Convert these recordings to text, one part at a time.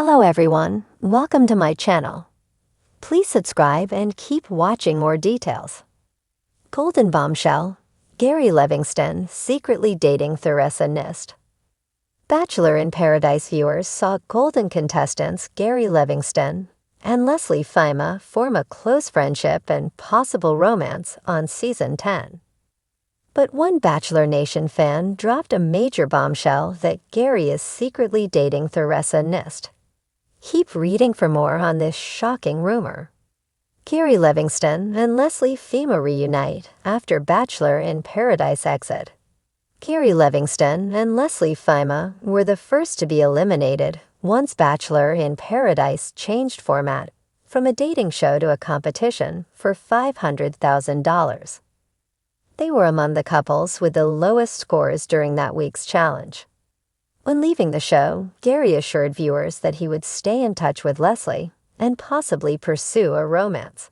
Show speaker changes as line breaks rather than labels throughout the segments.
Hello everyone, welcome to my channel. Please subscribe and keep watching more details. Golden Bombshell, Gary Levingston secretly dating Theresa Nist. Bachelor in Paradise viewers saw Golden contestants Gary Levingston and Leslie Fima form a close friendship and possible romance on Season 10. But one Bachelor Nation fan dropped a major bombshell that Gary is secretly dating Theresa Nist. Keep reading for more on this shocking rumor. Gary Levingston and Leslie Fima reunite after Bachelor in Paradise exit. Gary Levingston and Leslie Fima were the first to be eliminated once Bachelor in Paradise changed format from a dating show to a competition for $500,000. They were among the couples with the lowest scores during that week's challenge. When leaving the show, Gary assured viewers that he would stay in touch with Leslie and possibly pursue a romance.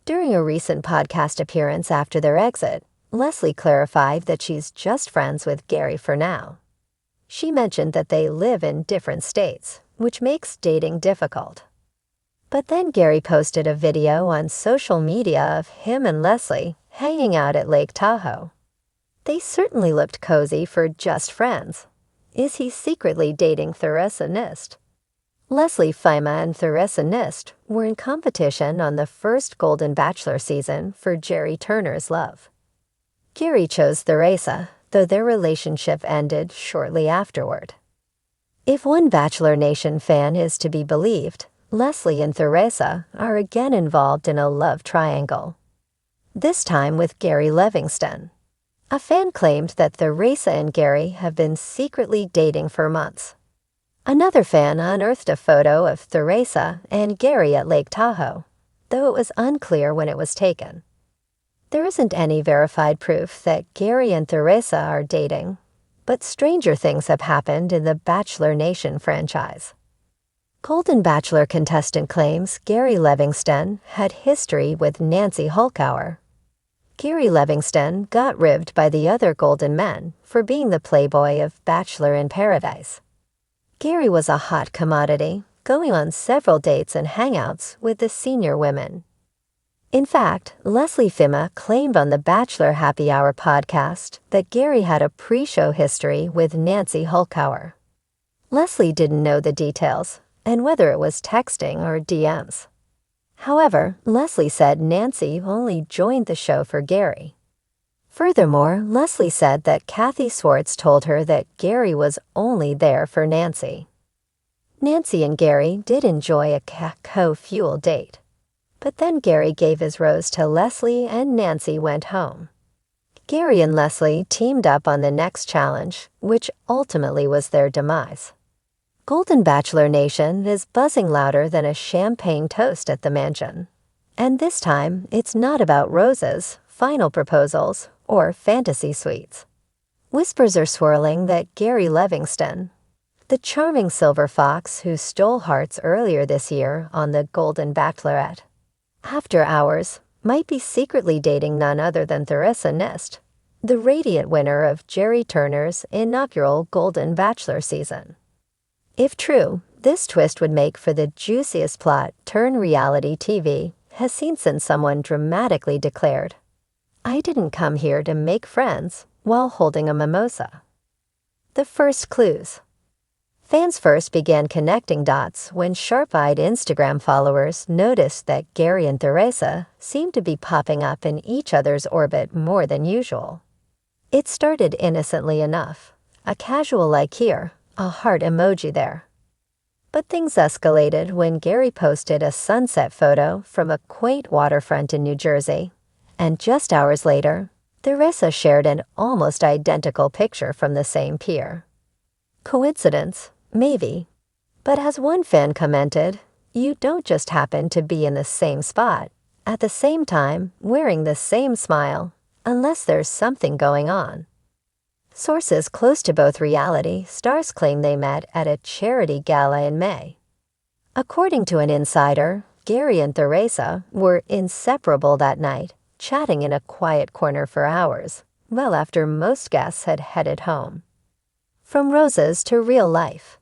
During a recent podcast appearance after their exit, Leslie clarified that she's just friends with Gary for now. She mentioned that they live in different states, which makes dating difficult. But then Gary posted a video on social media of him and Leslie hanging out at Lake Tahoe. They certainly looked cozy for just friends. Is he secretly dating Theresa Nist? Leslie Fima and Theresa Nist were in competition on the first Golden Bachelor season for Jerry Turner's love. Gary chose Theresa, though their relationship ended shortly afterward. If one Bachelor Nation fan is to be believed, Leslie and Theresa are again involved in a love triangle. This time with Gary Levingston. A fan claimed that Theresa and Gary have been secretly dating for months. Another fan unearthed a photo of Theresa and Gary at Lake Tahoe, though it was unclear when it was taken. There isn't any verified proof that Gary and Theresa are dating, but stranger things have happened in the Bachelor Nation franchise. Golden Bachelor contestant claims Gary Levingston had history with Nancy Holkauer. Gary Levingston got ribbed by the other Golden men for being the playboy of Bachelor in Paradise. Gary was a hot commodity, going on several dates and hangouts with the senior women. In fact, Leslie Fima claimed on the Bachelor Happy Hour podcast that Gary had a pre-show history with Nancy Holkauer. Leslie didn't know the details and whether it was texting or DMs. However, Leslie said Nancy only joined the show for Gary. Furthermore, Leslie said that Kathy Swartz told her that Gary was only there for Nancy. Nancy and Gary did enjoy a co-fuel date, but then Gary gave his rose to Leslie and Nancy went home. Gary and Leslie teamed up on the next challenge, which ultimately was their demise. Golden Bachelor Nation is buzzing louder than a champagne toast at the mansion. And this time, it's not about roses, final proposals, or fantasy suites. Whispers are swirling that Gary Levingston, the charming silver fox who stole hearts earlier this year on the Golden Bachelorette, after hours, might be secretly dating none other than Theresa Nist, the radiant winner of Jerry Turner's inaugural Golden Bachelor season. If true, this twist would make for the juiciest plot reality TV has seen since someone dramatically declared, "I didn't come here to make friends," while holding a mimosa. The first clues. Fans first began connecting dots when sharp-eyed Instagram followers noticed that Gary and Theresa seemed to be popping up in each other's orbit more than usual. It started innocently enough, a casual like here, a heart emoji there. But things escalated when Gary posted a sunset photo from a quaint waterfront in New Jersey, and just hours later, Theresa shared an almost identical picture from the same pier. Coincidence? Maybe. But as one fan commented, you don't just happen to be in the same spot, at the same time, wearing the same smile, unless there's something going on. Sources close to both reality stars claim they met at a charity gala in May. According to an insider, Gary and Theresa were inseparable that night, chatting in a quiet corner for hours, well after most guests had headed home. From roses to real life.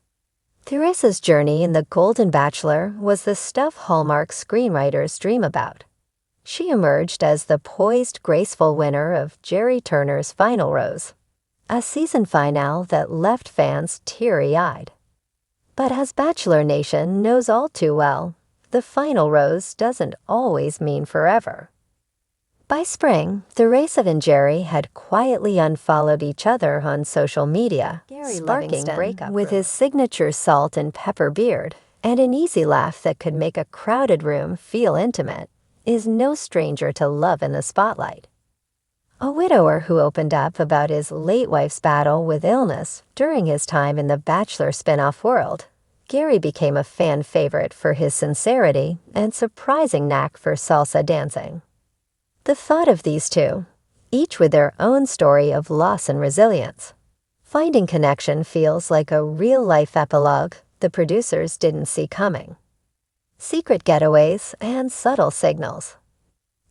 Theresa's journey in The Golden Bachelor was the stuff Hallmark screenwriters dream about. She emerged as the poised, graceful winner of Jerry Turner's Final Rose, a season finale that left fans teary-eyed. But as Bachelor Nation knows all too well, the final rose doesn't always mean forever. By spring, Theresa and Jerry had quietly unfollowed each other on social media, sparking breakup with his signature salt and pepper beard and an easy laugh that could make a crowded room feel intimate, is no stranger to love in the spotlight. A widower who opened up about his late wife's battle with illness during his time in the Bachelor spin-off world, Gary became a fan favorite for his sincerity and surprising knack for salsa dancing. The thought of these two, each with their own story of loss and resilience, finding connection feels like a real-life epilogue the producers didn't see coming. Secret getaways and subtle signals.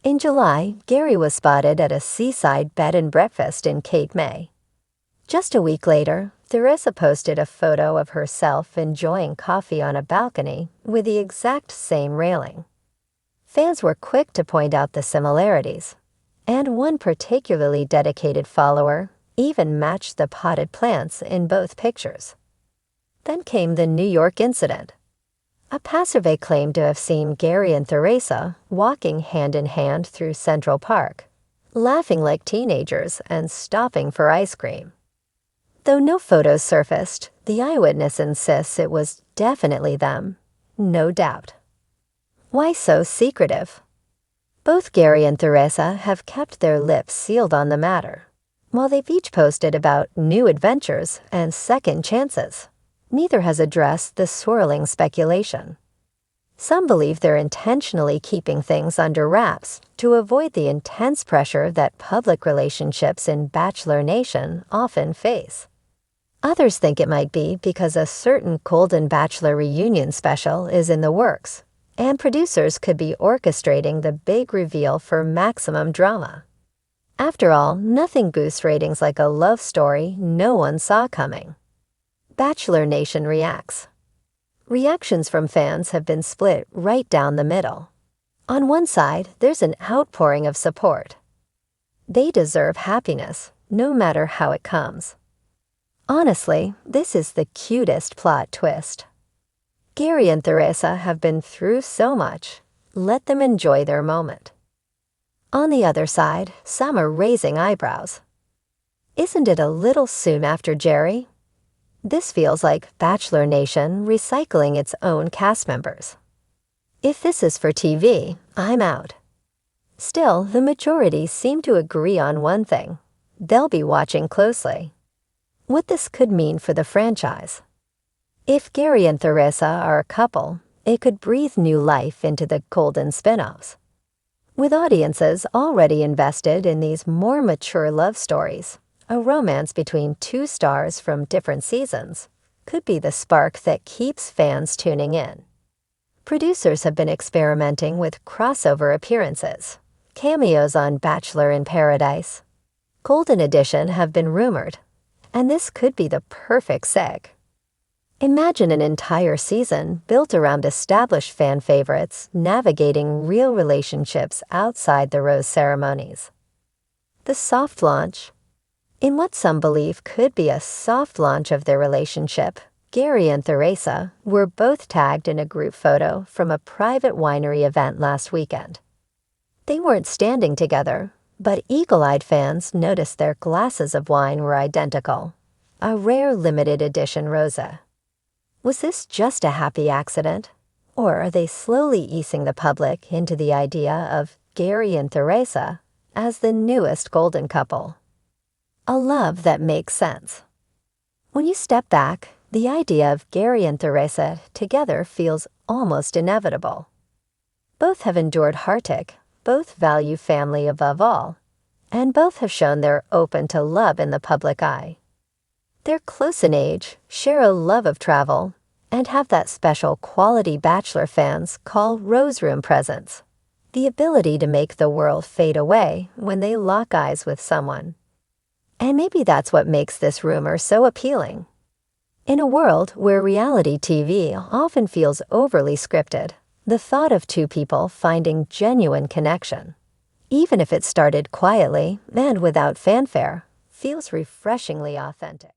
In July, Gary was spotted at a seaside bed and breakfast in Cape May. Just a week later, Theresa posted a photo of herself enjoying coffee on a balcony with the exact same railing. Fans were quick to point out the similarities, and one particularly dedicated follower even matched the potted plants in both pictures. Then came the New York incident. A passerby claimed to have seen Gary and Theresa walking hand in hand through Central Park, laughing like teenagers and stopping for ice cream. Though no photos surfaced, the eyewitness insists it was definitely them, no doubt. Why so secretive? Both Gary and Theresa have kept their lips sealed on the matter. While they've each posted about new adventures and second chances, neither has addressed the swirling speculation. Some believe they're intentionally keeping things under wraps to avoid the intense pressure that public relationships in Bachelor Nation often face. Others think it might be because a certain Golden Bachelor reunion special is in the works, and producers could be orchestrating the big reveal for maximum drama. After all, nothing boosts ratings like a love story no one saw coming. Bachelor Nation reacts. Reactions from fans have been split right down the middle. On one side, there's an outpouring of support. They deserve happiness, no matter how it comes. Honestly, this is the cutest plot twist. Gary and Theresa have been through so much. Let them enjoy their moment. On the other side, some are raising eyebrows. Isn't it a little soon after Jerry? This feels like Bachelor Nation recycling its own cast members. If this is for TV, I'm out. Still, the majority seem to agree on one thing. They'll be watching closely. What this could mean for the franchise. If Gary and Theresa are a couple, it could breathe new life into the Golden spin-offs. With audiences already invested in these more mature love stories, a romance between two stars from different seasons could be the spark that keeps fans tuning in. Producers have been experimenting with crossover appearances, cameos on Bachelor in Paradise. Golden Edition have been rumored, and this could be the perfect seg. Imagine an entire season built around established fan favorites navigating real relationships outside the rose ceremonies. The soft launch. In what some believe could be a soft launch of their relationship, Gary and Theresa were both tagged in a group photo from a private winery event last weekend. They weren't standing together, but eagle-eyed fans noticed their glasses of wine were identical, a rare limited edition rosé. Was this just a happy accident, or are they slowly easing the public into the idea of Gary and Theresa as the newest golden couple? A love that makes sense. When you step back, the idea of Gary and Theresa together feels almost inevitable. Both have endured heartache, both value family above all, and both have shown they're open to love in the public eye. They're close in age, share a love of travel, and have that special quality Bachelor fans call rose room presence, the ability to make the world fade away when they lock eyes with someone. And maybe that's what makes this rumor so appealing. In a world where reality TV often feels overly scripted, the thought of two people finding genuine connection, even if it started quietly and without fanfare, feels refreshingly authentic.